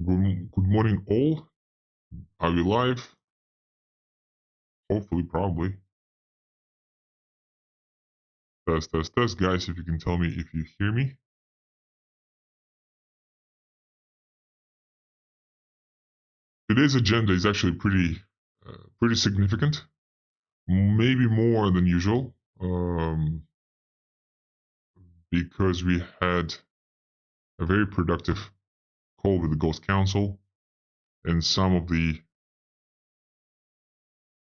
Good morning, all. Are we live? Hopefully, probably. Test, test, test. Guys, if you can tell me if you hear me. Today's agenda is actually pretty significant. Maybe more than usual, because we had a very productive call with the Ghost Council, and some of the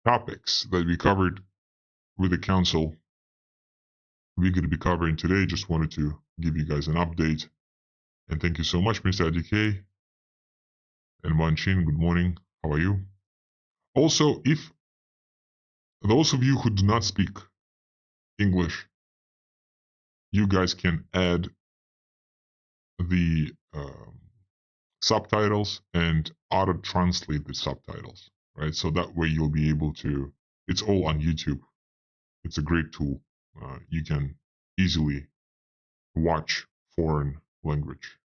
topics that we covered with the council we're going to be covering today. Just wanted to give you guys an update. And thank you so much, Mr. IDK and Wan Chin. Good morning. How are you? Also, if those of you who do not speak English, you guys can add the subtitles and auto translate the subtitles, right? So that way you'll be able to, it's all on YouTube. It's a great tool. You can easily watch foreign language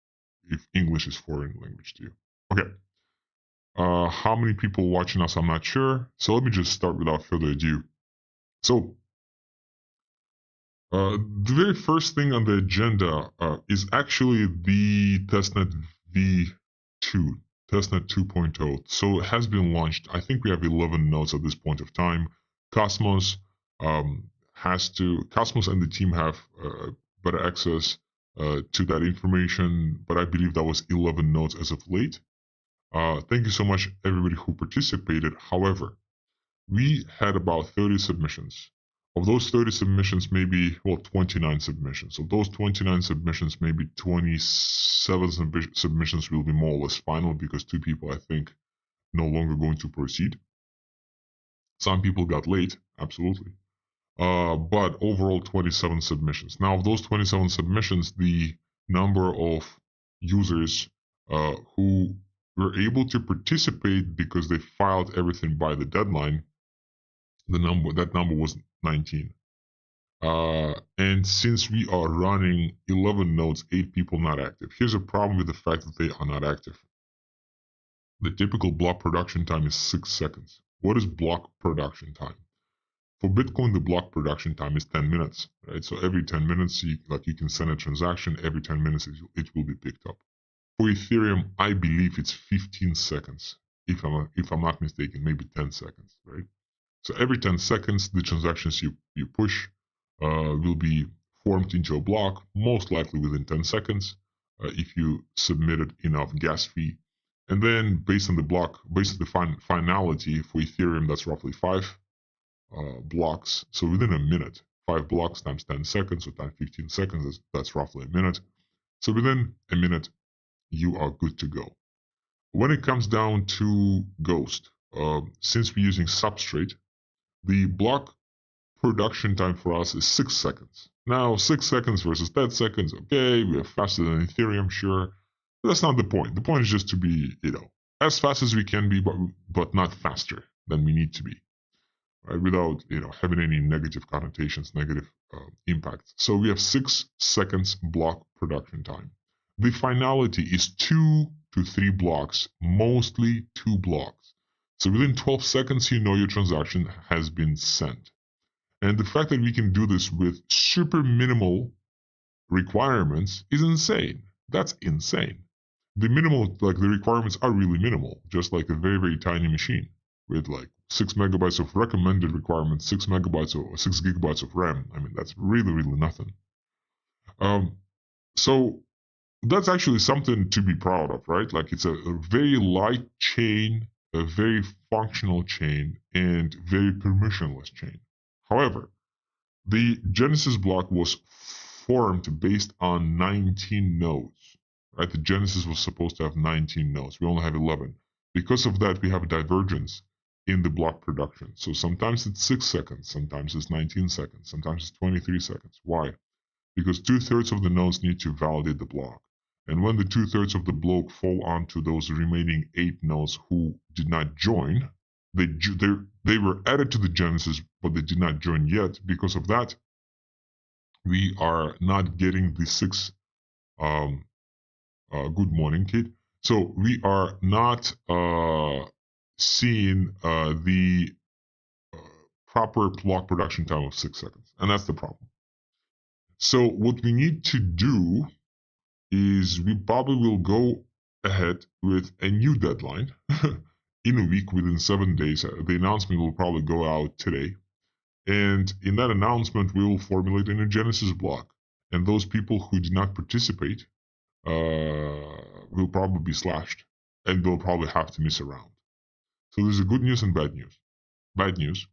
if English is foreign language to you. Okay. How many people watching us? I'm not sure. So let me just start without further ado. So the very first thing on the agenda is actually the testnet v2, testnet 2.0. So it has been launched. I think we have 11 nodes at this point of time. Cosmos Cosmos and the team have better access to that information, but I believe that was 11 nodes as of late. Thank you so much, everybody who participated. However, we had about 30 submissions. Of those 30 submissions, maybe, 29 submissions. Of those 29 submissions, maybe 27 submissions will be more or less final because two people, I think, no longer going to proceed. Some people got late, absolutely. But overall, 27 submissions. Now, of those 27 submissions, the number of users who were able to participate because they filed everything by the deadline, that number was 19. And since we are running 11 nodes, 8 people not active. Here's a problem with the fact that they are not active. The typical block production time is 6 seconds. What is block production time? For Bitcoin, the block production time is 10 minutes, right? So every 10 minutes, you can send a transaction. Every 10 minutes, it will be picked up. For Ethereum, I believe it's 15 seconds, if I'm not mistaken, maybe 10 seconds, right? So every 10 seconds, the transactions you push will be formed into a block, most likely within 10 seconds, if you submitted enough gas fee. And then based on the finality for Ethereum, that's roughly 5 blocks. So within a minute, 5 blocks times 10 seconds, or times 15 seconds, that's roughly a minute. So within a minute, you are good to go. When it comes down to Ghost, since we're using Substrate, the block production time for us is 6 seconds. Now, 6 seconds versus 10 seconds, okay, we are faster than Ethereum, sure. But that's not the point. The point is just to be, as fast as we can be, but not faster than we need to be, right? Without, having any negative connotations, negative impacts. So we have 6 seconds block production time. The finality is 2 to 3 blocks, mostly 2 blocks. So within 12 seconds, your transaction has been sent. And the fact that we can do this with super minimal requirements is insane. That's insane. The requirements are really minimal, just like a very, very tiny machine with 6 megabytes of recommended requirements, 6 megabytes or 6 gigabytes of RAM. I mean, that's really, really nothing. So that's actually something to be proud of, right? Like it's a very light chain, a very functional chain, and very permissionless chain. However, the Genesis block was formed based on 19 nodes, right? The Genesis was supposed to have 19 nodes. We only have 11. Because of that, we have a divergence in the block production. So sometimes it's 6 seconds, sometimes it's 19 seconds, sometimes it's 23 seconds. Why? Because 2/3 of the nodes need to validate the block. And when the 2/3 of the block fall onto those remaining 8 nodes who did not join, they were added to the Genesis, but they did not join yet. Because of that, we are not getting the 6. Good morning, Kate. So we are not seeing the proper block production time of 6 seconds, and that's the problem. So what we need to do is we probably will go ahead with a new deadline in a week within 7 days. The announcement will probably go out today. And in that announcement, we will formulate a new Genesis block. And those people who did not participate will probably be slashed. And they'll probably have to miss a round. So there's a good news and bad news. Bad news,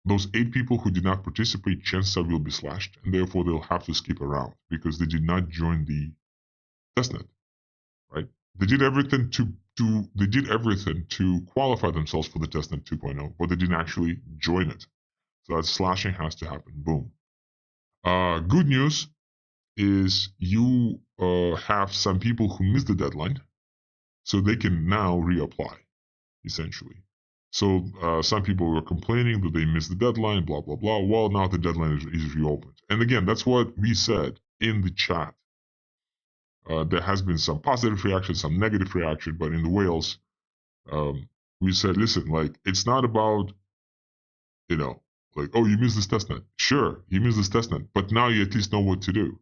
those 8 people who did not participate, chances are will be slashed. And therefore, they'll have to skip a round because they did not join the testnet, right? They did everything to qualify themselves for the testnet 2.0, but they didn't actually join it. So that slashing has to happen. Boom. Good news is you have some people who missed the deadline, so they can now reapply, essentially. So some people were complaining that they missed the deadline, blah, blah, blah. Well, now the deadline is reopened. And again, that's what we said in the chat. There has been some positive reaction, some negative reaction, but in the whales, we said, listen, like, it's not about, like, oh, you missed this testnet. Sure, you missed this testnet, but now you at least know what to do.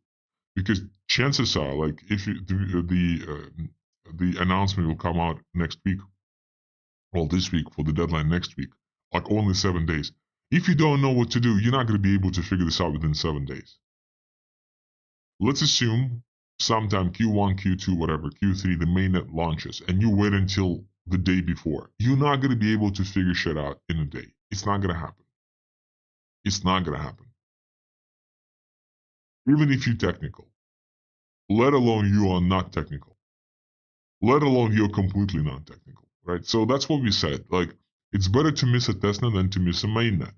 Because chances are, like, if the announcement will come out next week, well, this week for the deadline next week, like only 7 days. If you don't know what to do, you're not going to be able to figure this out within 7 days. Let's assume sometime Q1, Q2, whatever, Q3, the mainnet launches, and you wait until the day before. You're not going to be able to figure shit out in a day. It's not going to happen. It's not going to happen. Even if you're technical, let alone you are not technical, let alone you're completely non-technical, right? So that's what we said. Like, it's better to miss a testnet than to miss a mainnet.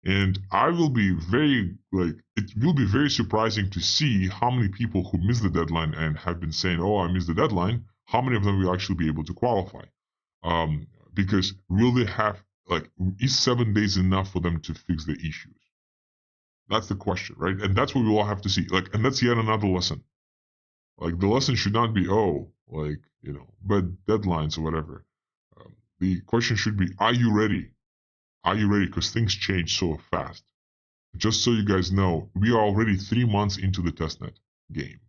And I will be it will be very surprising to see how many people who missed the deadline and have been saying, oh, I missed the deadline, how many of them will actually be able to qualify? Because will they have, like, is 7 days enough for them to fix the issues? That's the question, right? And that's what we all have to see. Like, and that's yet another lesson. Like, the lesson should not be, but deadlines or whatever. The question should be, are you ready? Are you ready? Because things change so fast. Just so you guys know, we are already 3 months into the testnet game.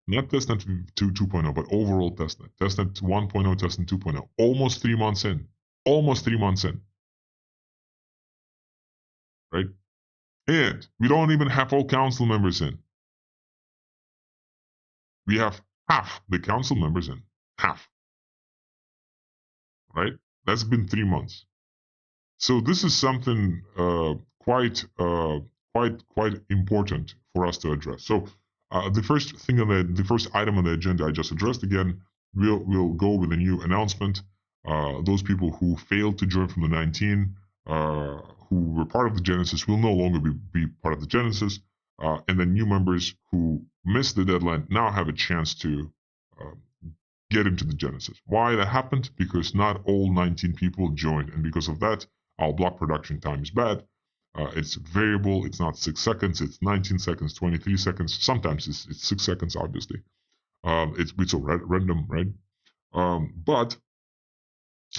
Not testnet 2.0, but overall testnet. Testnet 1.0, testnet 2.0. Almost 3 months in. Almost 3 months in. Right? And we don't even have all council members in. We have half the council members in. Half. Right? That's been 3 months. So this is something quite important for us to address. So the first thing the first item on the agenda I just addressed again, we'll go with a new announcement. Those people who failed to join from the 19, who were part of the Genesis, will no longer be part of the Genesis, and the new members who missed the deadline now have a chance to get into the Genesis. Why that happened? Because not all 19 people joined, and because of that, our block production time is bad. It's variable. It's not 6 seconds. It's 19 seconds, 23 seconds. Sometimes it's 6 seconds, obviously. It's a random, right? But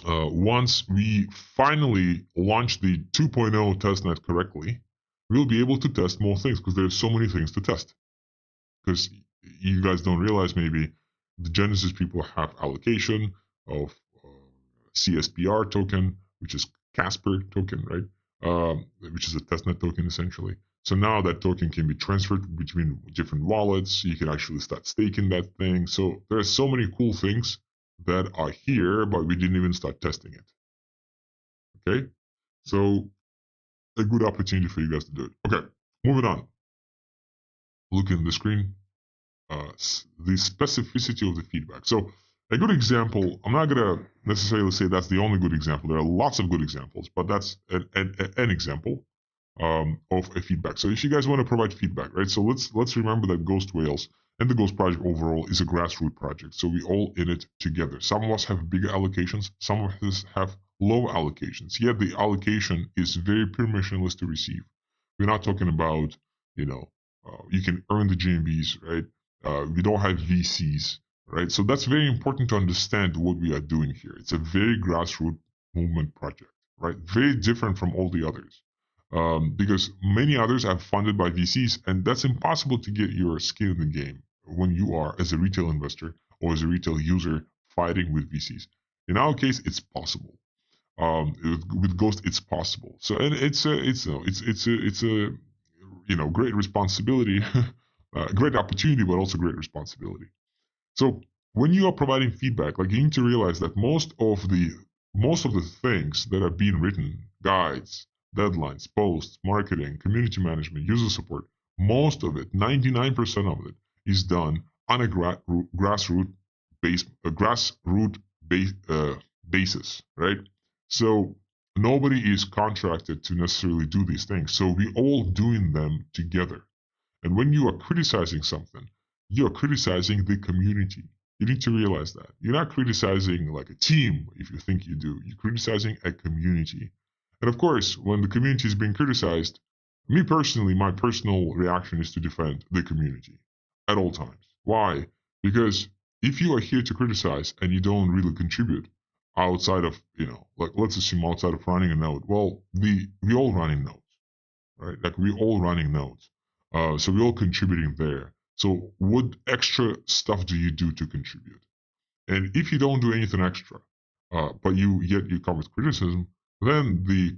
once we finally launch the 2.0 testnet correctly, we'll be able to test more things because there's so many things to test. Because you guys don't realize maybe the Genesis people have allocation of CSPR token, which is Casper token, right? Which is a testnet token essentially. So now that token can be transferred between different wallets. You can actually start staking that thing. So there are so many cool things that are here, but we didn't even start testing it. Okay, so a good opportunity for you guys to do it. Okay, moving on. Look in the screen. The specificity of the feedback. So a good example, I'm not going to necessarily say that's the only good example. There are lots of good examples, but that's an example of a feedback. So if you guys want to provide feedback, right? So let's remember that Ghost Whales and the Ghost Project overall is a grassroots project. So we all in it together. Some of us have bigger allocations. Some of us have low allocations. Yet the allocation is very permissionless to receive. We're not talking about, you can earn the GMBs, right? We don't have VCs. right? So that's very important to understand what we are doing here. It's a very grassroots movement project, right? Very different from all the others. Because many others are funded by VCs, and that's impossible to get your skin in the game when you are, as a retail investor or as a retail user, fighting with VCs. In our case, it's possible. With Ghost, it's possible. So, and it's a great responsibility, great opportunity, but also great responsibility. So when you are providing feedback, like you need to realize that most of the things that are being written, guides, deadlines, posts, marketing, community management, user support, most of it, 99% of it, is done on a basis, right? So nobody is contracted to necessarily do these things. So we all doing them together. And when you are criticizing something, you're criticizing the community. You need to realize that. You're not criticizing like a team if you think you do. You're criticizing a community. And of course, when the community is being criticized, me personally, my personal reaction is to defend the community at all times. Why? Because if you are here to criticize and you don't really contribute outside of, like let's assume outside of running a node, well, we all running nodes, right? Like we all running nodes. So we're all contributing there. So what extra stuff do you do to contribute? And if you don't do anything extra, but you come with criticism, then the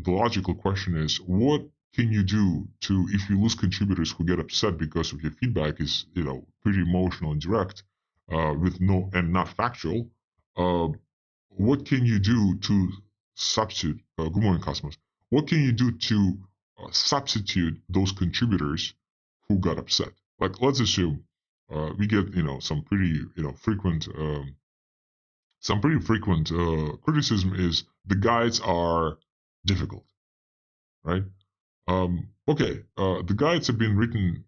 logical question is, what can you do to, if you lose contributors who get upset because of your feedback is, pretty emotional and direct, with no and not factual, uh, what can you do to substitute? Good morning, Cosmos. What can you do to substitute those contributors who got upset? Like, let's assume we get some pretty frequent criticism is the guides are difficult, right? Okay, the guides have been written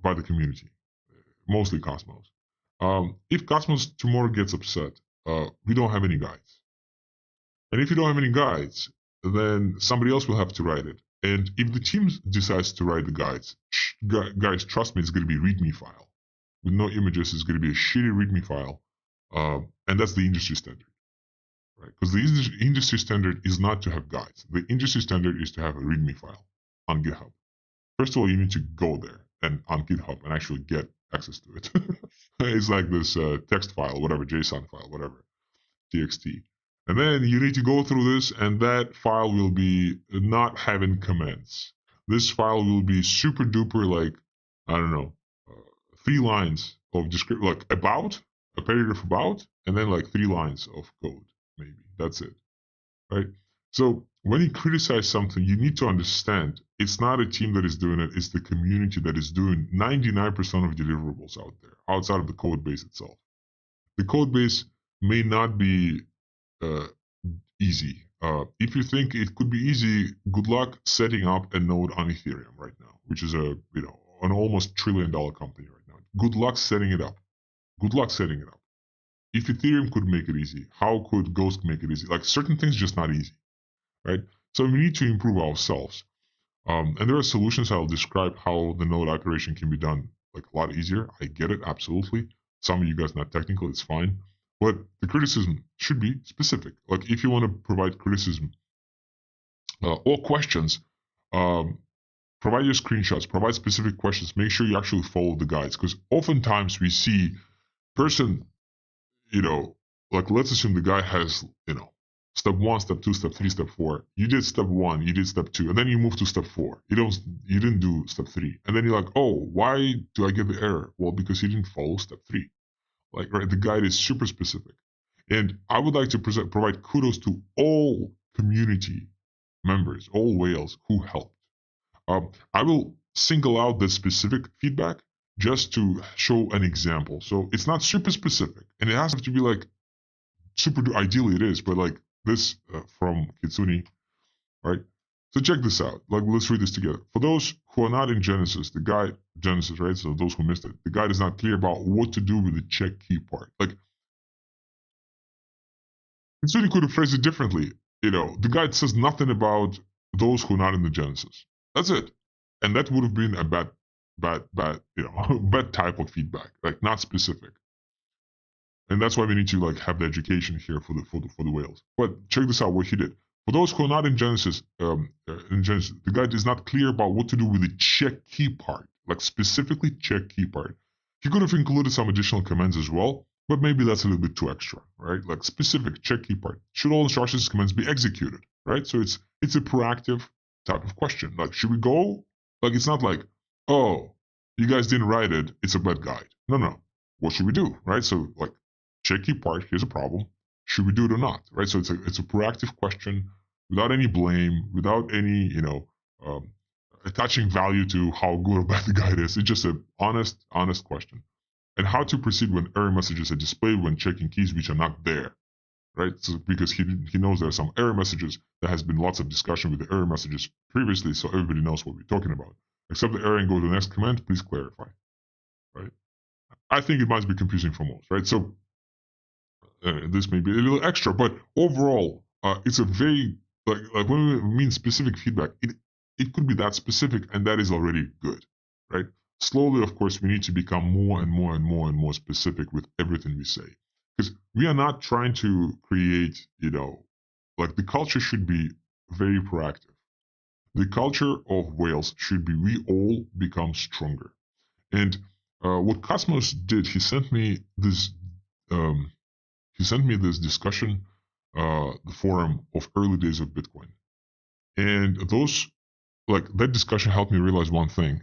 by the community, mostly Cosmos. If Cosmos tomorrow gets upset, we don't have any guides. And if you don't have any guides, then somebody else will have to write it. And if the team decides to write the guides, guys, trust me, it's going to be a README file with no images. It's going to be a shitty README file, and that's the industry standard, right? Because the industry standard is not to have guides. The industry standard is to have a README file on GitHub. First of all, you need to go there and on GitHub and actually get access to it. It's like this text file, whatever, JSON file, whatever, TXT. And then you need to go through this, and that file will be not having comments. This file will be super duper, like, I don't know, 3 lines of description, like about, a paragraph about, and then like 3 lines of code, maybe. That's it, right? So when you criticize something, you need to understand it's not a team that is doing it, it's the community that is doing 99% of deliverables out there, outside of the code base itself. The code base may not be easy. If you think it could be easy, good luck setting up a node on Ethereum right now, which is an almost $1 trillion company right now. Good luck setting it up. Good luck setting it up. If Ethereum could make it easy, how could Ghost make it easy? Like certain things just not easy, right? So we need to improve ourselves. And there are solutions. I'll describe how the node operation can be done like a lot easier. I get it, absolutely. Some of you guys not technical, it's fine. But the criticism should be specific. Like if you want to provide criticism or questions, provide your screenshots, provide specific questions. Make sure you actually follow the guides, because oftentimes we see person, like let's assume the guy has, step 1, step 2, step 3, step 4. You did step 1, you did step 2, and then you move to step 4. You didn't do step 3, and then you're like, oh, why do I get the error? Well, because you didn't follow step 3. Like, right, the guide is super specific. And I would like to provide kudos to all community members, all whales who helped. I will single out the specific feedback just to show an example. So it's not super specific, and it has to be like super, ideally it is, but like this from Kitsune, right? So check this out. Like, let's read this together. For those who are not in Genesis, the guide, Genesis, right? So those who missed it, the guide is not clear about what to do with the check key part. Like, Kitsune could have phrased it differently. The guide says nothing about those who are not in the Genesis. That's it. And that would have been a bad, bad type of feedback, like not specific. And that's why we need to like have the education here for the whales. But check this out, what he did. For those who are not in Genesis, the guy is not clear about what to do with the check key part, like specifically check key part. He could have included some additional commands as well, but maybe that's a little bit too extra, right? Like specific check key part. Should all instructions commands be executed, right? So it's a proactive type of question. Like, should we go? Like, it's not like, oh, you guys didn't write it, it's a bad guide. No. What should we do, right? So like, check key part, here's a problem. Should we do it or not, right? So it's a proactive question without any blame, without any, attaching value to how good or bad the guide is. It's just an honest question. And how to proceed when error messages are displayed when checking keys which are not there, right? So because he knows there are some error messages, there has been lots of discussion with the error messages previously, so everybody knows what we're talking about. Accept the error and go to the next command, please clarify, right? I think it might be confusing for most, right? So this may be a little extra, but overall, it's a very like when we mean specific feedback, it could be that specific, and that is already good, right? Slowly, of course, we need to become more and more specific with everything we say, because we are not trying to create, like the culture should be very proactive. The culture of whales should be we all become stronger. And what Cosmos did, he sent me this. Discussion, the forum of early days of Bitcoin, and that discussion helped me realize one thing,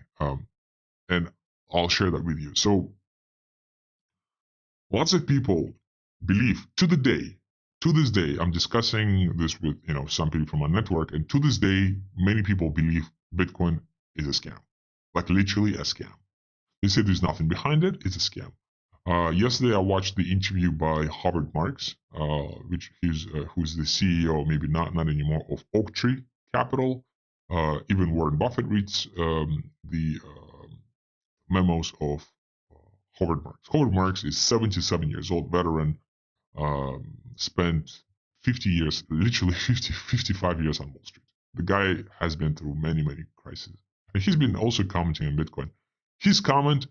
and I'll share that with you. So, lots of people believe to this day, I'm discussing this with some people from my network, and to this day, many people believe Bitcoin is a scam, like literally a scam. They say there's nothing behind it; it's a scam. Yesterday, I watched the interview by Howard Marks, who's the CEO, maybe not anymore, of Oaktree Capital. Even Warren Buffett reads the memos of Howard Marks. Howard Marks is 77 years old, veteran, spent 50 years, literally 55 years on Wall Street. The guy has been through many crises. And he's been also commenting on Bitcoin. His comment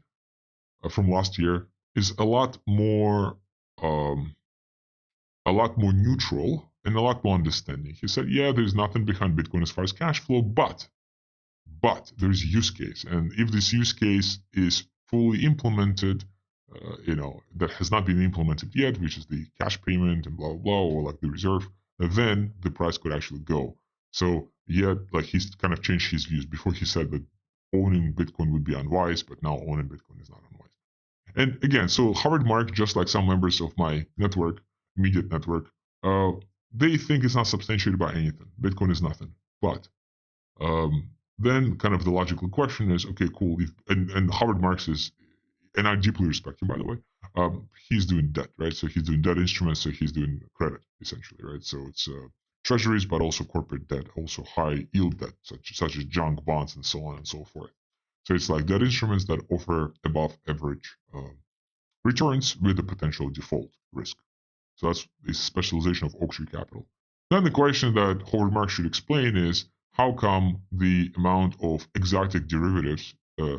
from last year is a lot more neutral and a lot more understanding. He said, yeah, there's nothing behind Bitcoin as far as cash flow, but there's use case. And if this use case is fully implemented, that has not been implemented yet, which is the cash payment and blah, blah, blah, or like the reserve, then the price could actually go. So yeah, like he's kind of changed his views. Before he said that owning Bitcoin would be unwise, but now owning Bitcoin is not unwise. And again, so Howard Mark, just like some members of my network, immediate network, they think it's not substantiated by anything. Bitcoin is nothing. But then kind of the logical question is, okay, cool. And Howard Marks is, and I deeply respect him, by the way, he's doing debt, right? So he's doing debt instruments, so he's doing credit, essentially, right? So it's treasuries, but also corporate debt, also high yield debt, such as junk bonds and so on and so forth. So it's like debt instruments that offer above average returns with a potential default risk. So that's a specialization of Oaktree Capital. Then the question that Howard Marks should explain is, how come the amount of exotic derivatives,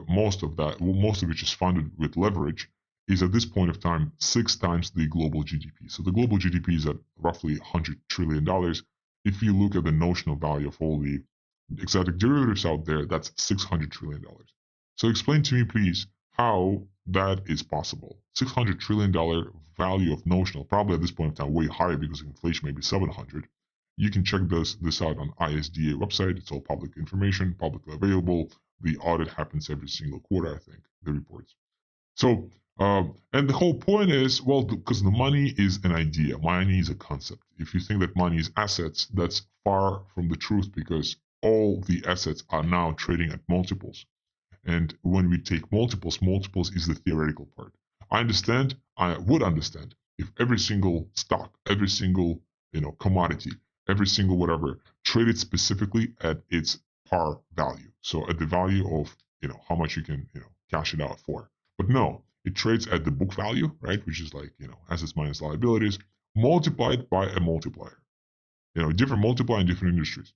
most of which is funded with leverage, is at this point of time 6 times the global GDP. So the global GDP is at roughly $100 trillion. If you look at the notional value of all the exotic derivatives out there, that's $600 trillion. So explain to me, please, how that is possible. $600 trillion value of notional, probably at this point in time way higher because inflation may be 700. You can check this out on ISDA website. It's all public information, publicly available. The audit happens every single quarter, I think, the reports. So, and the whole point is, well, because the money is an idea. Money is a concept. If you think that money is assets, that's far from the truth, because all the assets are now trading at multiples. And when we take multiples is the theoretical part. I would understand if every single stock, every single commodity, every single whatever traded specifically at its par value. So at the value of how much you can cash it out for. But no, it trades at the book value, right? Which is like assets minus liabilities multiplied by a multiplier. Different multiplier in different industries.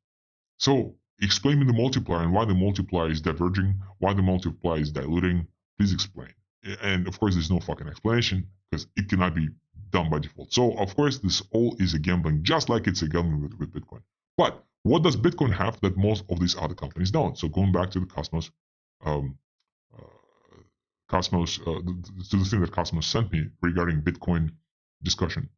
So explain me the multiplier and why the multiplier is diverging, why the multiplier is diluting. Please explain. And of course, there's no fucking explanation because it cannot be done by default. So of course, this all is a gambling, just like it's a gambling with Bitcoin. But what does Bitcoin have that most of these other companies don't? So going back to the Cosmos, um, to the thing that Cosmos sent me regarding Bitcoin discussion.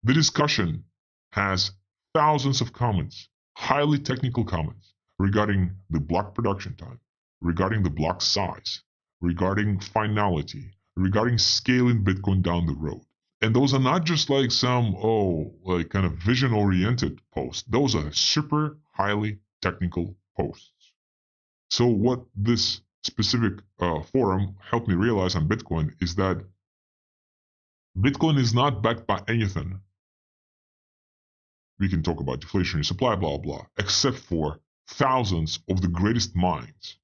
The discussion has thousands of comments, highly technical comments regarding the block production time, regarding the block size, regarding finality, regarding scaling Bitcoin down the road. And those are not just like some, like kind of vision oriented posts. Those are super highly technical posts. So, what this specific forum helped me realize on Bitcoin is that Bitcoin is not backed by anything. We can talk about deflationary supply, blah, blah, except for thousands of the greatest minds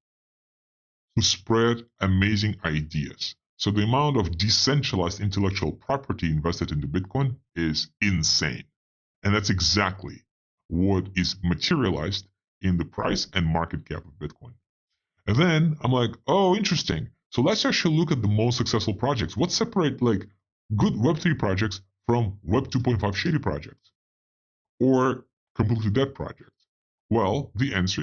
who spread amazing ideas. So the amount of decentralized intellectual property invested into Bitcoin is insane. And that's exactly what is materialized in the price and market cap of Bitcoin. And then I'm like, oh, interesting. So let's actually look at the most successful projects. What separate like good Web3 projects from Web 2.5 shady projects or completely dead projects? Well, the answer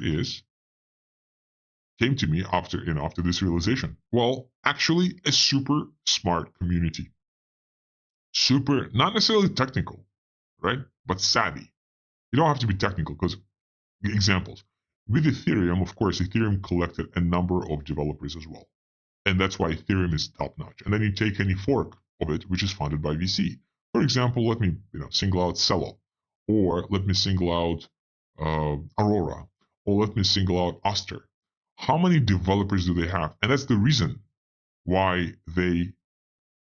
came to me after this realization. Well, actually, a super smart community, super not necessarily technical, right? But savvy. You don't have to be technical because examples with Ethereum, of course, Ethereum collected a number of developers as well. And that's why Ethereum is top notch. And then you take any fork of it, which is funded by VC. For example, let me single out Celo, or let me single out Aurora, or let me single out Oster. How many developers do they have? And that's the reason why they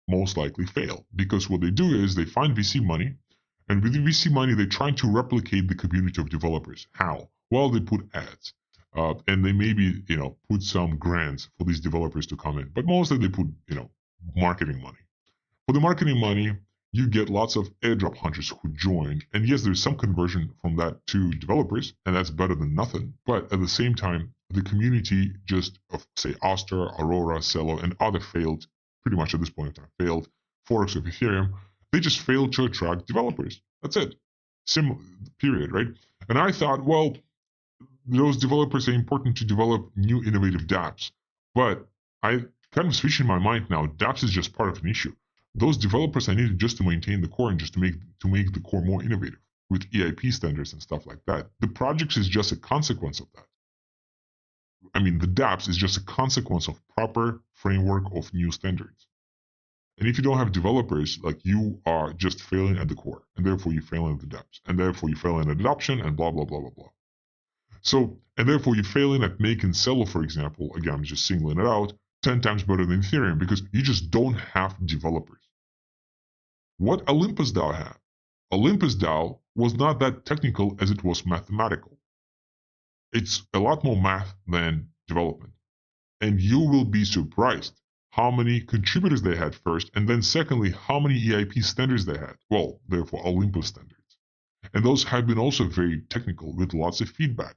most likely fail. Because what they do is they find VC money, and with the VC money, they're trying to replicate the community of developers. How? Well, they put ads. And they maybe, put some grants for these developers to come in. But mostly they put, marketing money. For the marketing money, you get lots of airdrop hunters who join. And yes, there's some conversion from that to developers, and that's better than nothing. But at the same time, the community just of, say, Oster, Aurora, Celo, and other failed, pretty much at this point in time, failed forks of Ethereum, they just failed to attract developers. That's it. Period, right? And I thought, well, those developers are important to develop new innovative dApps. But I kind of switched in my mind now. dApps is just part of an issue. Those developers I needed just to maintain the core and just to make the core more innovative with EIP standards and stuff like that. The projects is just a consequence of that. I mean, the dApps is just a consequence of proper framework of new standards. And if you don't have developers, like you are just failing at the core, and therefore you fail at the dApps, and therefore you fail in adoption, and blah, blah, blah, blah, blah. So, and therefore you're failing at making Celo, for example, again, I'm just singling it out, 10 times better than Ethereum because you just don't have developers. What Olympus DAO had? Olympus DAO was not that technical as it was mathematical. It's a lot more math than development. And you will be surprised how many contributors they had first, and then secondly, how many EIP standards they had. Well, therefore Olympus standards. And those have been also very technical with lots of feedback.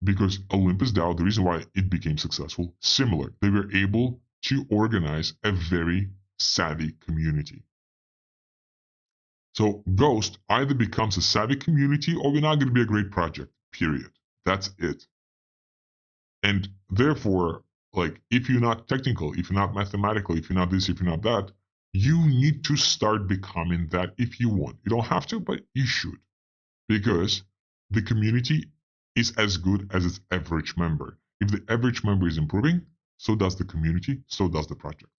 Because Olympus DAO, the reason why it became successful, similar. They were able to organize a very savvy community. So Ghost either becomes a savvy community or we're not going to be a great project, period. That's it. And therefore, like, if you're not technical, if you're not mathematical, if you're not this, if you're not that, you need to start becoming that if you want. You don't have to, but you should. Because the community is as good as its average member. If the average member is improving, so does the community, so does the project.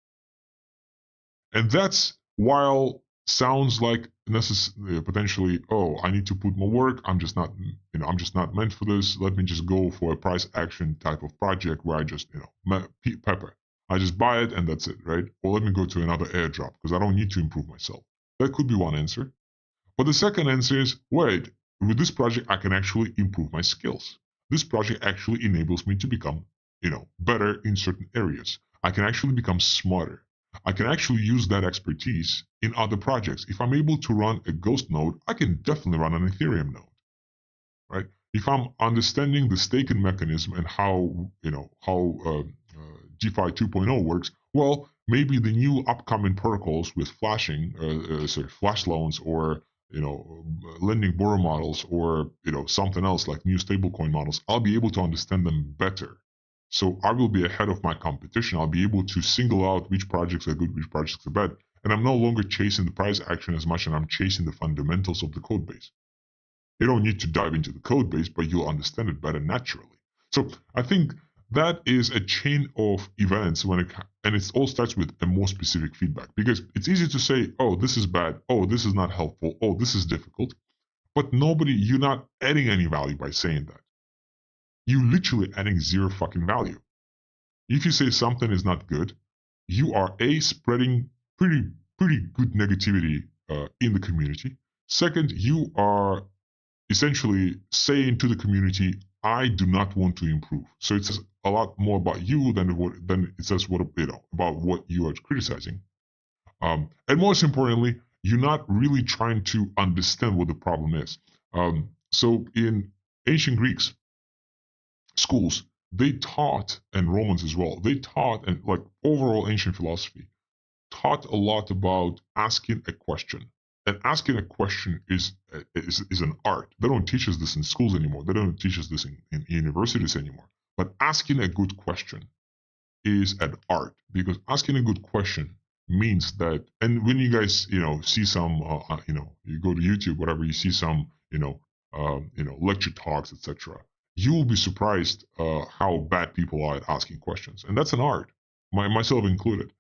And that's, while sounds like potentially, oh, I need to put more work, I'm just not meant for this, let me just go for a price action type of project where I just, pepper. I just buy it and that's it, right? Or let me go to another airdrop because I don't need to improve myself. That could be one answer. But the second answer is, wait, with this project, I can actually improve my skills. This project actually enables me to become, better in certain areas. I can actually become smarter. I can actually use that expertise in other projects. If I'm able to run a Ghost node, I can definitely run an Ethereum node, right? If I'm understanding the staking mechanism and how DeFi 2.0 works, well, maybe the new upcoming protocols with flash loans, or lending borrow models, or something else like new stablecoin models, I'll be able to understand them better. So I will be ahead of my competition. I'll be able to single out which projects are good, which projects are bad. And I'm no longer chasing the price action as much, and I'm chasing the fundamentals of the code base. You don't need to dive into the code base, but you'll understand it better naturally. So I think that is a chain of events and it all starts with a more specific feedback, because it's easy to say, oh, this is bad, oh, this is not helpful, oh, this is difficult, but you're not adding any value by saying that. You literally adding zero fucking value. If you say something is not good, you are spreading pretty good negativity in the community. Second, you are essentially saying to the community, I do not want to improve. So it says a lot more about you than it says about what you are criticizing. And most importantly, you're not really trying to understand what the problem is. So in ancient Greeks schools, they taught, and Romans as well, they taught, and like overall ancient philosophy, taught a lot about asking a question. And asking a question is an art. They don't teach us this in schools anymore. They don't teach us this in universities anymore. But asking a good question is an art, because asking a good question means that, and when you guys see some you go to YouTube, whatever, you see some lecture talks, etc., you will be surprised how bad people are at asking questions, and that's an art, myself included.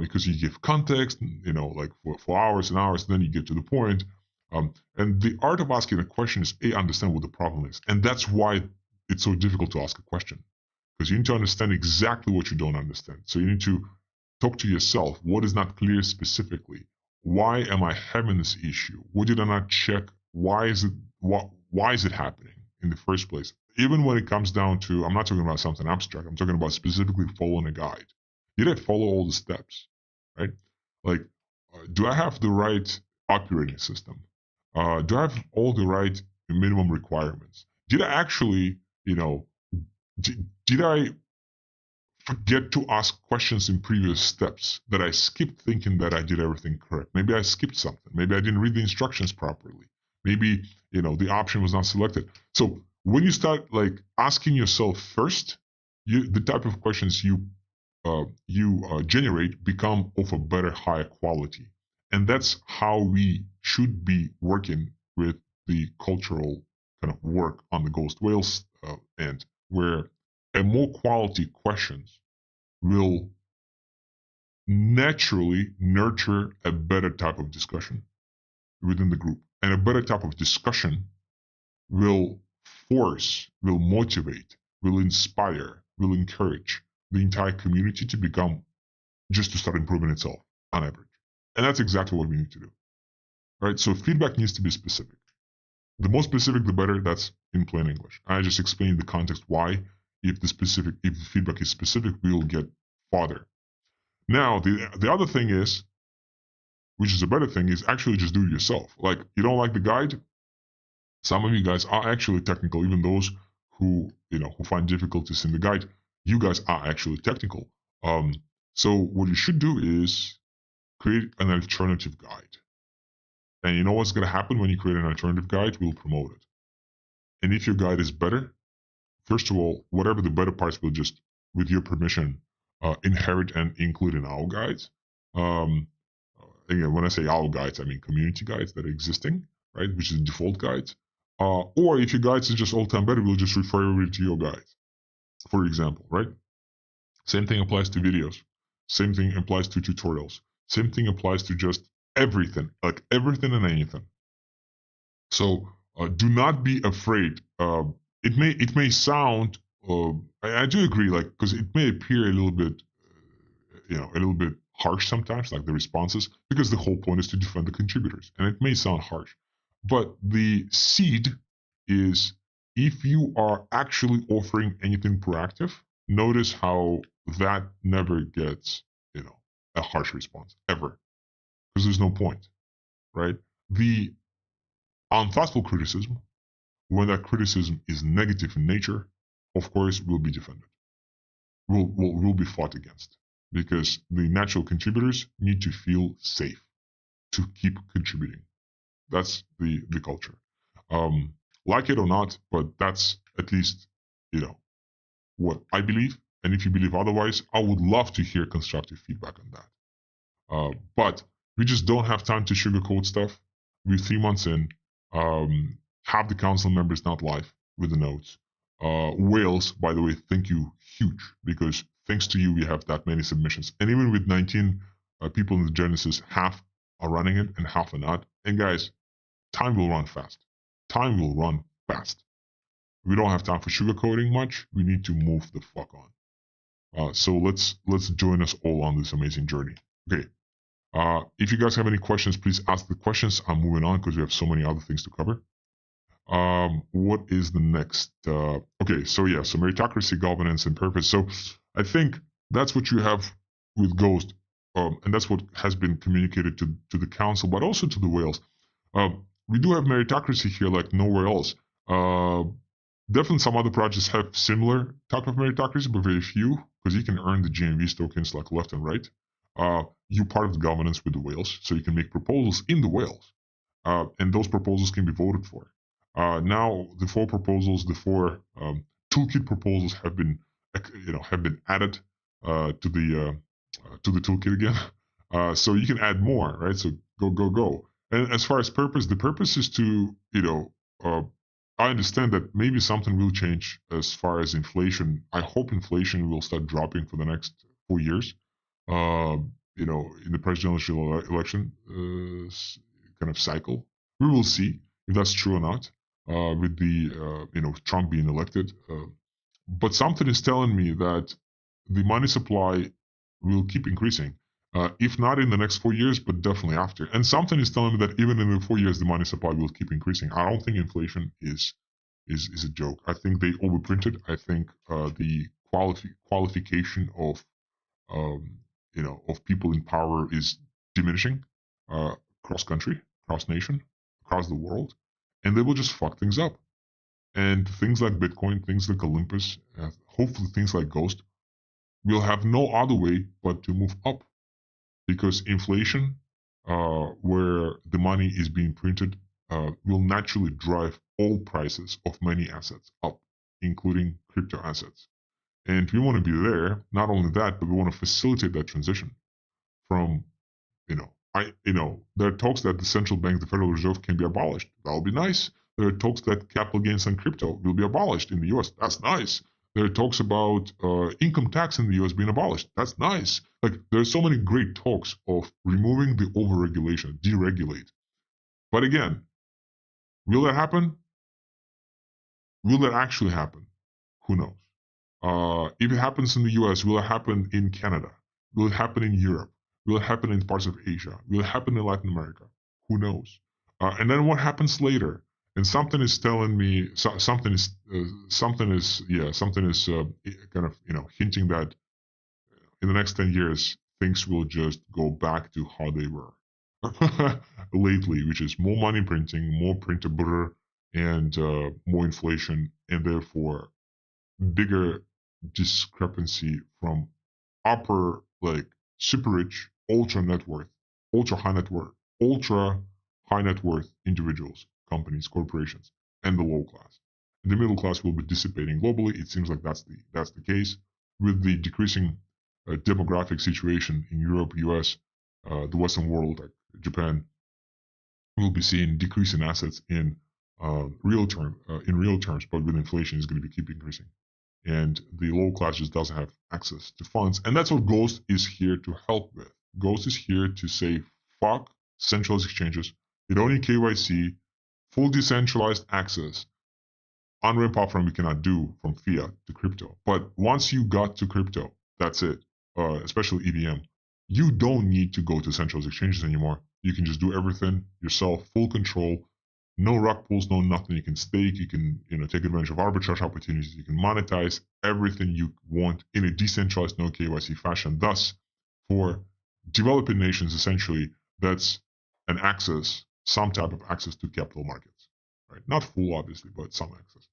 Because you give context, like for hours and hours, and then you get to the point. And the art of asking a question is understand what the problem is, and that's why it's so difficult to ask a question, because you need to understand exactly what you don't understand. So you need to talk to yourself. What is not clear specifically? Why am I having this issue? What did I not check? Why is it happening in the first place? Even when it comes down to, I'm not talking about something abstract. I'm talking about specifically following a guide. Did I follow all the steps, right? Like, do I have the right operating system? Do I have all the right minimum requirements? Did I actually, did I forget to ask questions in previous steps that I skipped, thinking that I did everything correct? Maybe I skipped something. Maybe I didn't read the instructions properly. Maybe, the option was not selected. So when you start like asking yourself first, the type of questions you generate become of a better, higher quality. And that's how we should be working with the cultural kind of work on the Ghost Whales end, where a more quality questions will naturally nurture a better type of discussion within the group. And a better type of discussion will motivate, will inspire, will encourage the entire community to start improving itself on average. And that's exactly what we need to do. Right? So feedback needs to be specific. The more specific, the better. That's in plain English. I just explained the context why. If the feedback is specific, we will get farther. Now, the other thing is, which is a better thing, is actually just do it yourself. Like, you don't like the guide? Some of you guys are actually technical, even those who find difficulties in the guide. You guys are actually technical. So what you should do is create an alternative guide. And you know what's going to happen when you create an alternative guide? We'll promote it. And if your guide is better, first of all, whatever the better parts, will just, with your permission, inherit and include in our guides. Again, when I say our guides, I mean community guides that are existing, right? Which is default guides. Or if your guides is just all time better, we'll just refer over to your guides, for example, right? Same thing applies to videos. Same thing applies to tutorials. Same thing applies to just everything, like everything and anything. So do not be afraid. It may sound, I do agree, like, because it may appear a little bit, a little bit harsh sometimes, like the responses, because the whole point is to defend the contributors, and it may sound harsh, but the seed is, if you are actually offering anything proactive, notice how that never gets, a harsh response ever, because there's no point, right? The unthoughtful criticism, when that criticism is negative in nature, of course, will be defended, will be fought against. because the natural contributors need to feel safe to keep contributing. That's the culture. Um, like it or not, but that's at least, you know, what I believe. And if you believe otherwise, I would love to hear constructive feedback on that. But we just don't have time to sugarcoat stuff. We're 3 months in. Half the council members not live with the notes. Wales, by the way, thank you huge, because thanks to you, we have that many submissions. And even with 19 people in the Genesis, half are running it and half are not. And guys, time will run fast. Time will run fast. We don't have time for sugarcoating much. We need to move the fuck on. So let's join us all on this amazing journey. Okay. If you guys have any questions, please ask the questions. I'm moving on because we have so many other things to cover. What is the next? Okay, so yeah, so meritocracy, governance, and purpose. So I think that's what you have with Ghost, and that's what has been communicated to the council, but also to the whales. We do have meritocracy here like nowhere else. Definitely some other projects have similar type of meritocracy, but very few, because you can earn the GMV tokens like left and right. You're part of the governance with the whales, so you can make proposals in the whales, and those proposals can be voted for. Now the four proposals, the four toolkit proposals have been added to the toolkit again. So you can add more, right? So go. And as far as purpose, the purpose is to I understand that maybe something will change as far as inflation. I hope inflation will start dropping for the next 4 years. In the presidential election kind of cycle. We will see if that's true or not with the Trump being elected. But something is telling me that the money supply will keep increasing. If not in the next 4 years, but definitely after. And something is telling me that even in the 4 years, the money supply will keep increasing. I don't think inflation is a joke. I think they overprinted. I think the qualification of of people in power is diminishing cross country, cross nation, across the world, and they will just fuck things up. And things like Bitcoin, things like Olympus, hopefully things like Ghost, will have no other way but to move up, because inflation, where the money is being printed, will naturally drive all prices of many assets up, including crypto assets. And we want to be there. Not only that, but we want to facilitate that transition from, there are talks that the central bank, the Federal Reserve, can be abolished. That would be nice. There are talks that capital gains on crypto will be abolished in the U.S. That's nice. There are talks about income tax in the U.S. being abolished. That's nice. Like, there are so many great talks of removing the overregulation, deregulate. But again, will that happen? Will that actually happen? Who knows? If it happens in the US, will it happen in Canada? Will it happen in Europe? Will it happen in parts of Asia? Will it happen in Latin America? Who knows? And then what happens later? And something is telling me something is kind of hinting that in the next 10 years things will just go back to how they were lately, which is more money printing, more printable, and more inflation, and therefore bigger discrepancy from upper, like, super rich, ultra high net worth individuals, companies, corporations, and the low class. And the middle class will be dissipating globally. It seems like that's the case with the decreasing demographic situation in Europe, US, the Western world, like Japan. We'll be seeing decrease in assets in real terms, but with inflation is going to be keep increasing. And the low class just doesn't have access to funds. And that's what Ghost is here to help with. Ghost is here to say, fuck centralized exchanges. You don't need KYC, full decentralized access. On-ramp platform we cannot do from fiat to crypto. But once you got to crypto, that's it, especially EVM. You don't need to go to centralized exchanges anymore. You can just do everything yourself, full control. No rug pulls, no nothing. You can stake, you can take advantage of arbitrage opportunities, you can monetize everything you want in a decentralized, no KYC fashion. Thus, for developing nations, essentially, that's an access, some type of access to capital markets. Right? Not full, obviously, but some access.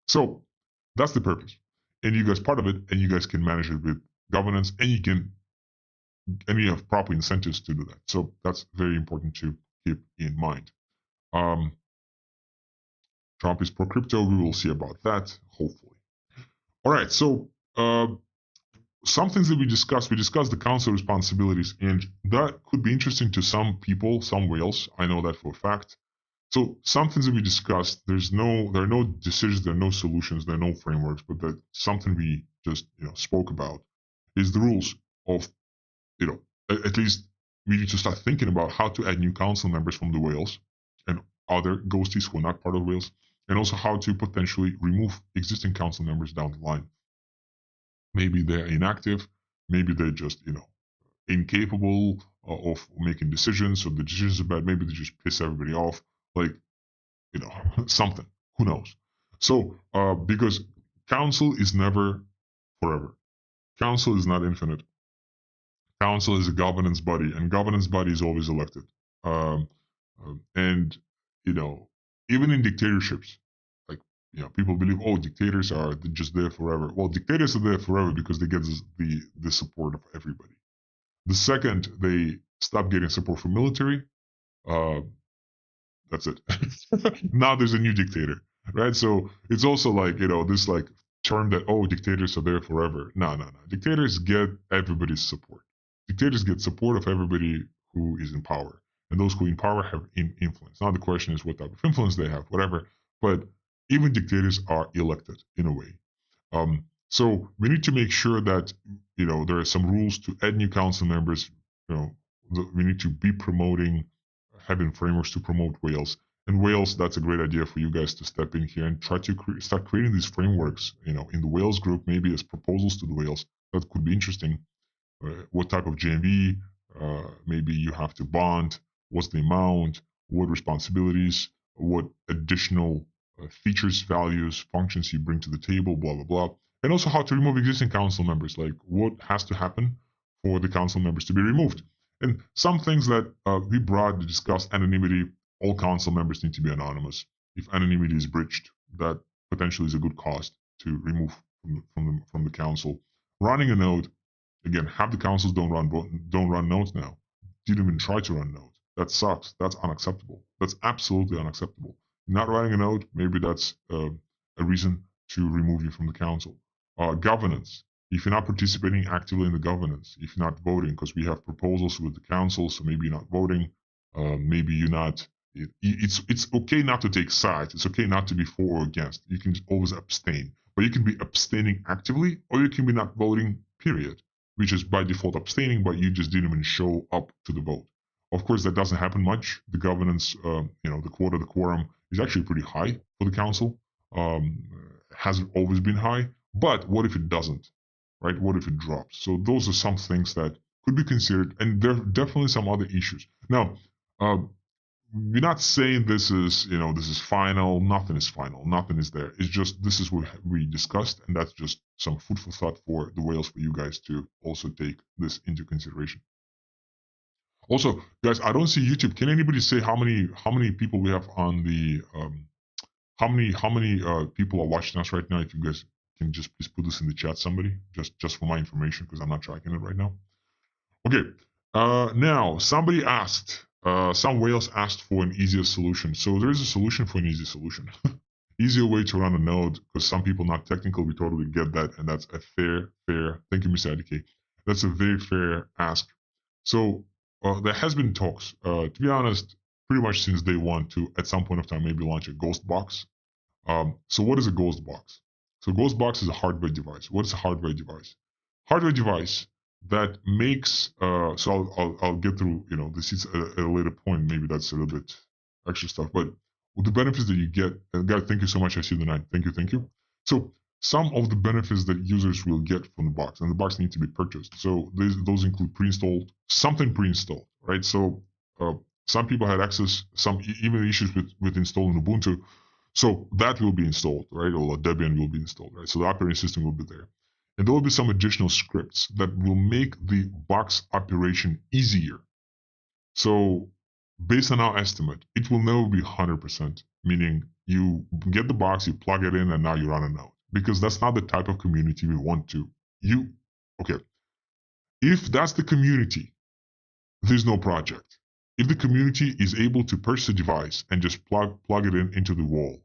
So that's the purpose. And you guys part of it, and you guys can manage it with governance, and you can proper incentives to do that. So that's very important to keep in mind. Trump is pro crypto. We will see about that, hopefully. All right. So some things that we discussed the council responsibilities, and that could be interesting to some people, some whales. I know that for a fact. So some things that we discussed, there are no decisions, there are no solutions, there are no frameworks, but that something we just spoke about is the rules of at least we need to start thinking about how to add new council members from the whales and other ghosties who are not part of whales, and also how to potentially remove existing council members down the line. Maybe they're inactive, maybe they're just incapable of making decisions, so the decisions are bad. Maybe they just piss everybody off, like something. Who knows? So because council is never forever. Council is not infinite. Council is a governance body, and governance body is always elected. And even in dictatorships, like people believe, oh, dictators are just there forever. Well, dictators are there forever because they get the support of everybody. The second they stop getting support from military, that's it. Now there's a new dictator, right? So it's also like this like term that, oh, dictators are there forever. No. Dictators get everybody's support. Dictators get support of everybody who is in power, and those who are in power have influence. Now the question is what type of influence they have, whatever. But even dictators are elected in a way. So we need to make sure that there are some rules to add new council members. We need to be promoting, having frameworks to promote whales. And whales, that's a great idea for you guys to step in here and try to start creating these frameworks. In the whales group, maybe as proposals to the whales. That could be interesting. What type of GMV? Maybe you have to bond. What's the amount? What responsibilities? What additional features, values, functions you bring to the table? Blah blah blah. And also how to remove existing council members. Like what has to happen for the council members to be removed. And some things that we broadly discussed: anonymity. All council members need to be anonymous. If anonymity is breached, that potentially is a good cost to remove from the council. Running a node, again, half the councils don't run nodes now. Didn't even try to run nodes. That sucks. That's unacceptable. That's absolutely unacceptable. Not running a node, maybe that's a reason to remove you from the council. Governance. If you're not participating actively in the governance, if you're not voting, because we have proposals with the council, so maybe you're not voting, maybe you're not. It's okay not to take sides. It's okay not to be for or against. You can always abstain, but you can be abstaining actively, or you can be not voting. Period. Which is by default abstaining, but you just didn't even show up to the vote. Of course, that doesn't happen much. The governance, the quorum is actually pretty high for the council. Hasn't always been high, but what if it doesn't? Right? What if it drops? So those are some things that could be considered, and there are definitely some other issues. Now, we're not saying this is final. Nothing is final. Nothing is there. It's just this is what we discussed, and that's just some food for thought for the whales, for you guys to also take this into consideration. Also, guys, I don't see YouTube. Can anybody say how many people we have on the how many people are watching us right now? If you guys can just please put this in the chat, somebody, just for my information, because I'm not tracking it right now. Okay. Now somebody asked. Some whales asked for an easier solution. So there is a solution for an easy solution. Easier way to run a node, because some people not technical, we totally get that, and that's a fair. Thank you, Mr. Adike. That's a very fair ask. So there has been talks, to be honest, pretty much since day one, to at some point of time maybe launch a ghost box. So what is a ghost box? So ghost box is a hardware device. What is a hardware device? Hardware device that makes so I'll get through this is at a later point. Maybe that's a little bit extra stuff, but with the benefits that you get, guys, thank you so much. I see the 9. Thank you. So some of the benefits that users will get from the box, and the box need to be purchased. So those include pre-installed, something pre-installed, right? So some people had access, some even issues with installing Ubuntu, so that will be installed, right? Or Debian will be installed, right? So the operating system will be there. And there will be some additional scripts that will make the box operation easier. So based on our estimate, it will never be 100%, meaning you get the box, you plug it in, and now you run a node. Because that's not the type of community we want to. Okay, If that's the community, there's no project. If the community is able to purchase a device and just plug it into the wall,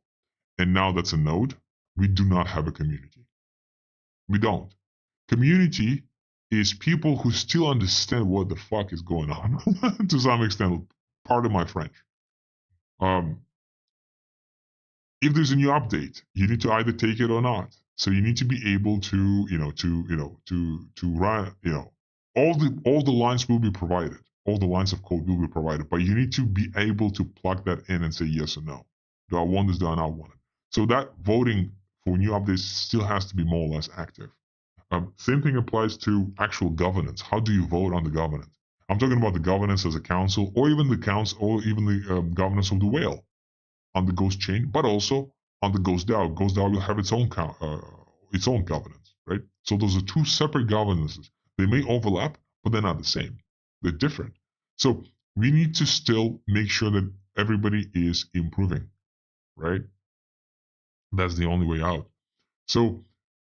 and now that's a node, we do not have a community. We don't. Community is people who still understand what the fuck is going on to some extent. Pardon my French. If there's a new update, you need to either take it or not. So you need to be able to, to run, all the lines will be provided. All the lines of code will be provided, but you need to be able to plug that in and say yes or no. Do I want this? Do I not want it? So that voting for new updates still has to be more or less active. Same thing applies to actual governance. How do you vote on the governance? I'm talking about the governance as a council, or even the council, or even the governance of the whale on the Ghost chain, but also on the Ghost DAO. Ghost DAO will have its own governance, right? So those are two separate governances. They may overlap, but they're not the same. They're different. So we need to still make sure that everybody is improving, right? That's the only way out. So,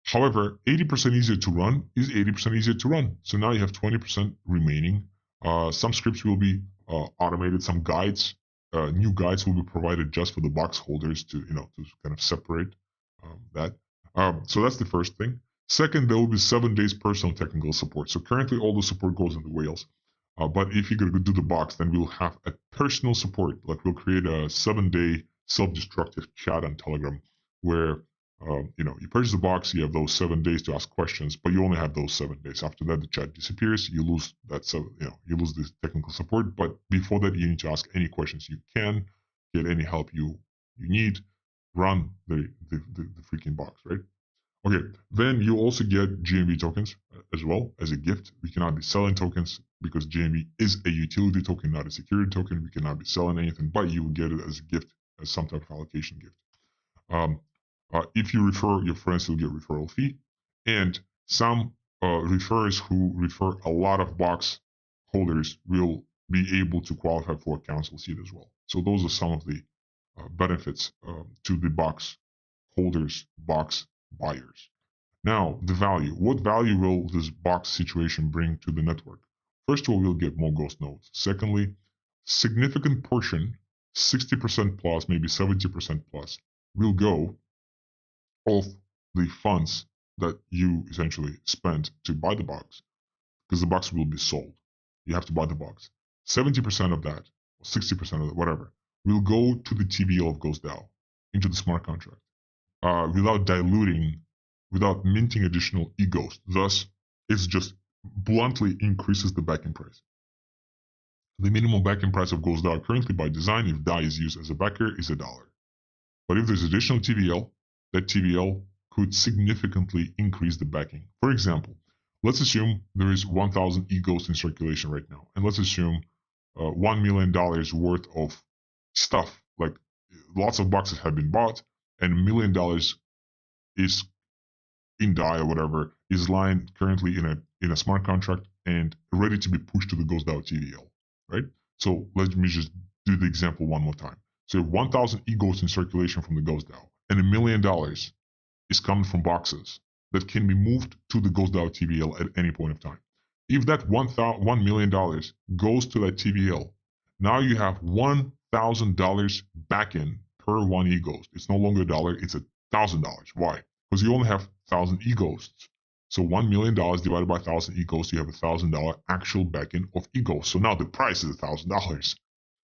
however, 80% easier to run is 80% easier to run. So now you have 20% remaining. Some scripts will be automated. Some guides, new guides will be provided just for the box holders to, to kind of separate that. So that's the first thing. Second, there will be 7 days personal technical support. So currently all the support goes into Whales. But if you're going to do the box, then we'll have a personal support. Like we'll create a 7-day self-destructive chat on Telegram where you purchase the box, you have those 7 days to ask questions, but you only have those 7 days. After that, the chat disappears. You lose that. So you lose the technical support. But before that, you need to ask any questions you can, get any help you need, run the freaking box, right? Okay, then you also get GMV tokens as well as a gift. We cannot be selling tokens because GMV is a utility token, not a security token. We cannot be selling anything, but you will get it as a gift, as some type of allocation gift. If you refer your friends, you'll get referral fee. And some referrers who refer a lot of box holders will be able to qualify for a council seat as well. So those are some of the benefits to the box holders, box buyers. Now, the value. What value will this box situation bring to the network? First of all, we'll get more ghost nodes. Secondly, significant portion, 60% plus, maybe 70% plus, will go of the funds that you essentially spent to buy the box, because the box will be sold. You have to buy the box. 70% of that, or 60% of that, whatever, will go to the TVL of Ghost DAO, into the smart contract, without diluting, without minting additional e-ghost. Thus, it's just bluntly increases the backing price. The minimum backing price of Ghost DAO currently by design, if DAI is used as a backer, is $1. But if there's additional TVL, that TVL could significantly increase the backing. For example, let's assume there is 1,000 e-ghost in circulation right now, and let's assume $1 million worth of stuff, like lots of boxes have been bought, and $1 million is in DAI or whatever, is lying currently in a smart contract and ready to be pushed to the Ghost DAO TVL, right? So let me just do the example one more time. So 1,000 e-ghosts in circulation from the Ghost DAO, and $1 million is coming from boxes that can be moved to the Ghost DAO TVL at any point of time. If that $1 million goes to that TVL, now you have $1,000 back in per one e-ghost. It's no longer $1, it's $1,000. Why? Because you only have 1,000 e-ghosts. So $1 million divided by 1,000 e-ghosts, you have $1,000 actual back-in of e-ghosts. So now the price is $1,000.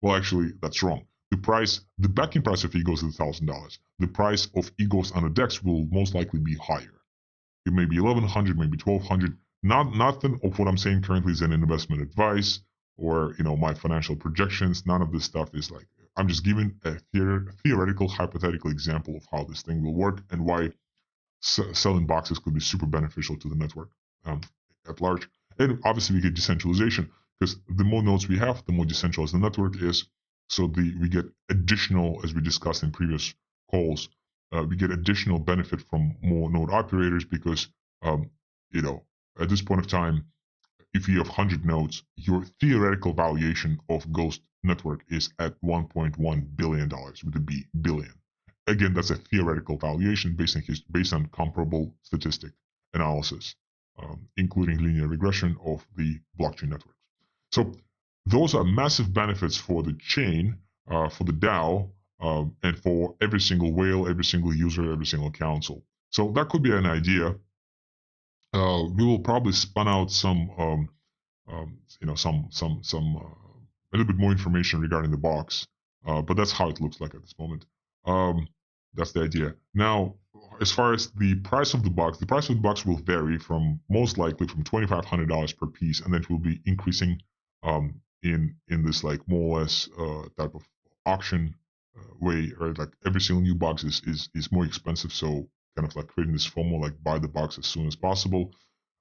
Well, actually, that's wrong. The backing price of e-ghosts is $1,000. The price of e-ghosts on the DEX will most likely be higher. It may be 1,100, maybe 1,200. Nothing of what I'm saying currently is an investment advice or my financial projections. None of this stuff is like, I'm just giving a theoretical, hypothetical example of how this thing will work and why selling boxes could be super beneficial to the network at large. And obviously we get decentralization, because the more nodes we have, the more decentralized the network is. So we get additional, as we discussed in previous calls, we get additional benefit from more node operators, because at this point of time, if you have 100 nodes, your theoretical valuation of Ghost network is at $1.1 billion with a B, billion. Again, that's a theoretical valuation based on comparable statistic analysis. including linear regression of the blockchain networks. So those are massive benefits for the chain, for the DAO, and for every single whale, every single user, every single council. So that could be an idea. We will probably spun out some, a little bit more information regarding the box, but that's how it looks like at this moment. That's the idea. Now, as far as the price of the box will vary from most likely from $2,500 per piece, and then it will be increasing in this like more or less type of auction way, right? Like every single new box is more expensive, so kind of like creating this FOMO, like buy the box as soon as possible.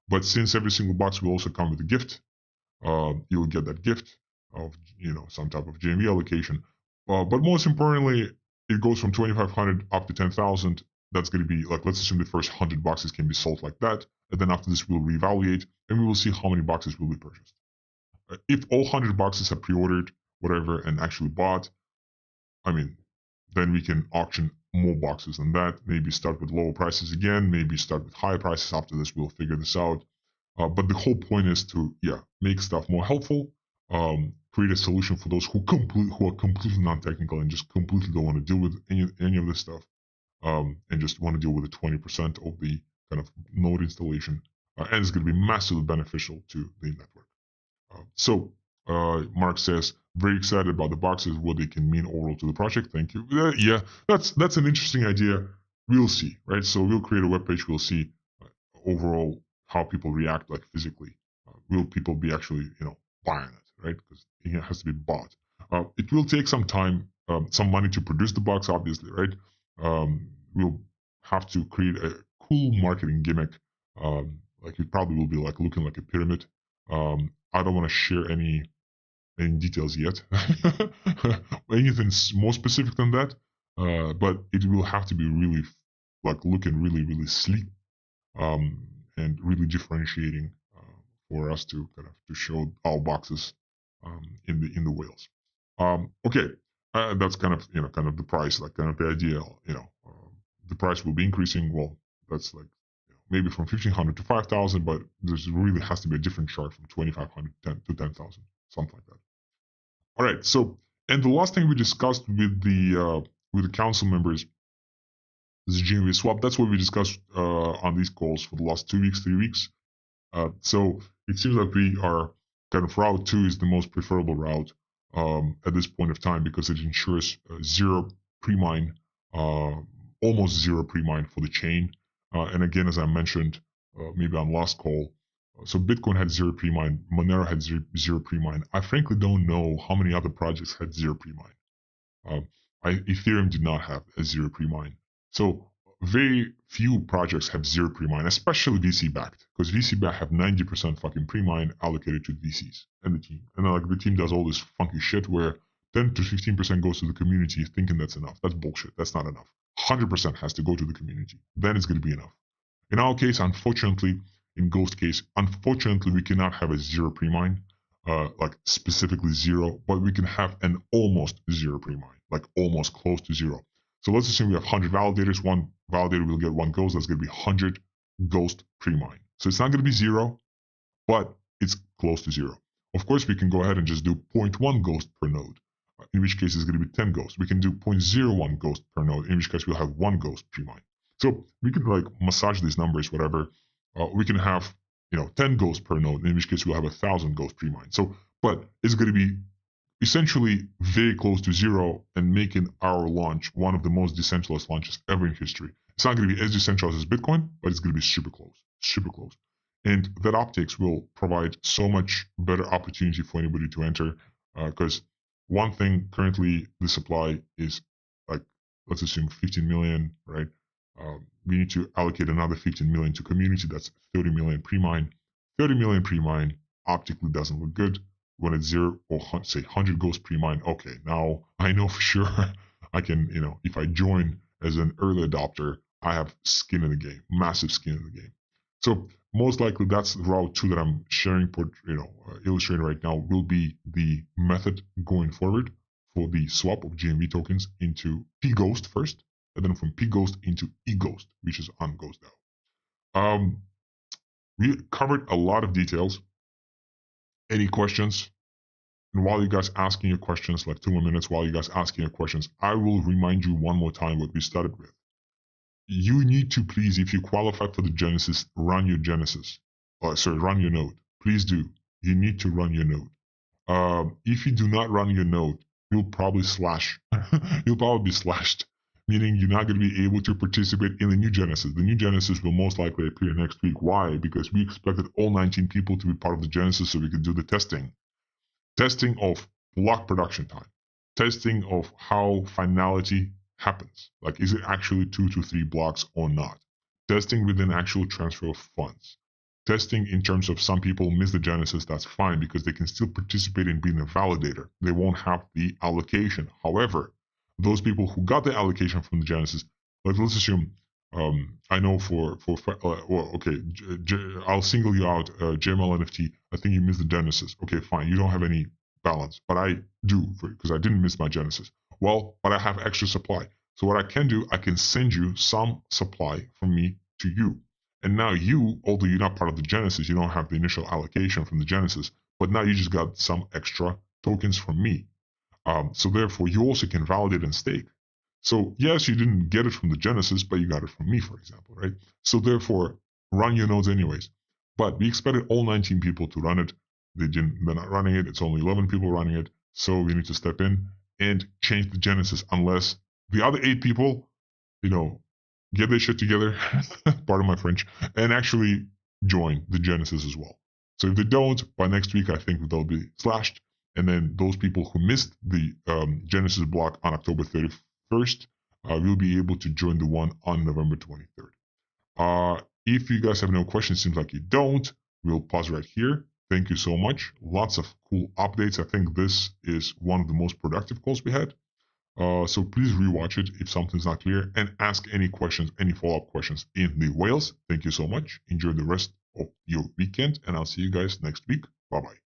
But since every single box will also come with a gift, you'll get that gift of some type of GMV allocation. But most importantly, it goes from 2,500 up to 10,000. That's going to be like, let's assume the first 100 boxes can be sold like that, and then after this we'll reevaluate and we will see how many boxes will be purchased. If all 100 boxes are pre-ordered, whatever, and actually bought, I mean, then we can auction more boxes than that. Maybe start with lower prices again. Maybe start with higher prices. After this, we'll figure this out. But the whole point is to make stuff more helpful. Create a solution for those who are completely non-technical and just completely don't want to deal with any of this stuff, and just want to deal with the 20% of the kind of node installation. And it's going to be massively beneficial to the network. So Mark says, very excited about the boxes, what they can mean overall to the project. Thank you. Yeah, that's an interesting idea. We'll see, right? So we'll create a webpage. We'll see overall how people react, like physically. Will people be actually, buying it, right? Because it has to be bought. It will take some time, some money to produce the box, obviously, right? We'll have to create a cool marketing gimmick. Like it probably will be like looking like a pyramid. I don't want to share any details yet, anything more specific than that. But it will have to be really like looking really sleek, and really differentiating for us to kind of to show our boxes in the whales. Okay, that's kind of the price, like kind of the idea. The price will be increasing. Well, that's like maybe from 1,500 to 5,000, but there's really has to be a different chart from 2,500 to 10,000, something like that. All right. So, and the last thing we discussed with the council members is GMV swap. That's what we discussed on these calls for the last 2 weeks, 3 weeks. So it seems like we are kind of route 2 is the most preferable route at this point of time because it ensures zero pre-mine, almost zero pre-mine for the chain. And again, as I mentioned, maybe on last call, so Bitcoin had zero pre-mine, Monero had zero pre-mine. I frankly don't know how many other projects had zero pre-mine. Ethereum did not have a zero pre-mine. So very few projects have zero pre-mine, especially VC backed, because VC backed have 90% fucking pre-mine allocated to VCs and the team. And then, like the team does all this funky shit where 10 to 15% goes to the community thinking that's enough. That's bullshit. That's not enough. 100% has to go to the community. Then it's going to be enough. In our case, unfortunately, in Ghost case, unfortunately, we cannot have a zero pre-mine, like specifically zero, but we can have an almost zero pre-mine, like almost close to zero. So let's assume we have 100 validators. One validator will get one ghost. That's going to be 100 ghost pre-mine. So it's not going to be zero, but it's close to zero. Of course, we can go ahead and just do 0.1 ghost per node, in which case it's going to be 10 ghosts. We can do 0.01 ghost per node, in which case we'll have one ghost pre-mine. So we can like massage these numbers, whatever. We can have 10 ghosts per node, in which case we'll have 1,000 ghosts pre-mine. So, but it's going to be essentially very close to zero and making our launch one of the most decentralized launches ever in history. It's not going to be as decentralized as Bitcoin, but it's going to be super close. And that optics will provide so much better opportunity for anybody to enter. Because one thing currently, the supply is like, let's assume 15 million, right? We need to allocate another 15 million to community. That's 30 million pre-mine. 30 million pre-mine optically doesn't look good. When it's zero or say 100 ghosts pre-mine, okay, now I know for sure I can, if I join as an early adopter, I have skin in the game, massive skin in the game. So most likely that's route 2 that I'm sharing, illustrating right now will be the method going forward for the swap of GMV tokens into P-Ghost first, and then from P-Ghost into E-Ghost, which is on Ghost DAO. We covered a lot of details. Any questions? And while you guys asking your questions, like 2 more minutes while you guys asking your questions, I will remind you one more time what we started with. You need to please, if you qualify for the Genesis, run your Genesis. Run your node. Please do. You need to run your node. If you do not run your node, you'll probably slash. You'll probably be slashed, meaning you're not going to be able to participate in the new Genesis. The new Genesis will most likely appear next week. Why? Because we expected all 19 people to be part of the Genesis so we could do the testing. Testing of block production time. Testing of how finality happens. Like, is it actually 2 to 3 blocks or not? Testing within actual transfer of funds. Testing in terms of some people miss the Genesis, that's fine because they can still participate in being a validator. They won't have the allocation. However, those people who got the allocation from the Genesis, like let's assume, I know I'll single you out, JML NFT. I think you missed the Genesis. Okay, fine. You don't have any balance, but I do because I didn't miss my Genesis. Well, but I have extra supply. So what I can do, I can send you some supply from me to you. And now you, although you're not part of the Genesis, you don't have the initial allocation from the Genesis, but now you just got some extra tokens from me. So therefore, you also can validate and stake. So yes, you didn't get it from the Genesis, but you got it from me, for example, right? So therefore, run your nodes anyways. But we expected all 19 people to run it. They're not running it. It's only 11 people running it. So we need to step in and change the Genesis unless the other 8 people, get their shit together, pardon my French, and actually join the Genesis as well. So if they don't, by next week, I think they'll be slashed. And then those people who missed the Genesis block on October 31st will be able to join the one on November 23rd. If you guys have no questions, seems like you don't, we'll pause right here. Thank you so much. Lots of cool updates. I think this is one of the most productive calls we had. So please rewatch it if something's not clear and ask any questions, any follow-up questions in the whales. Thank you so much. Enjoy the rest of your weekend and I'll see you guys next week. Bye-bye.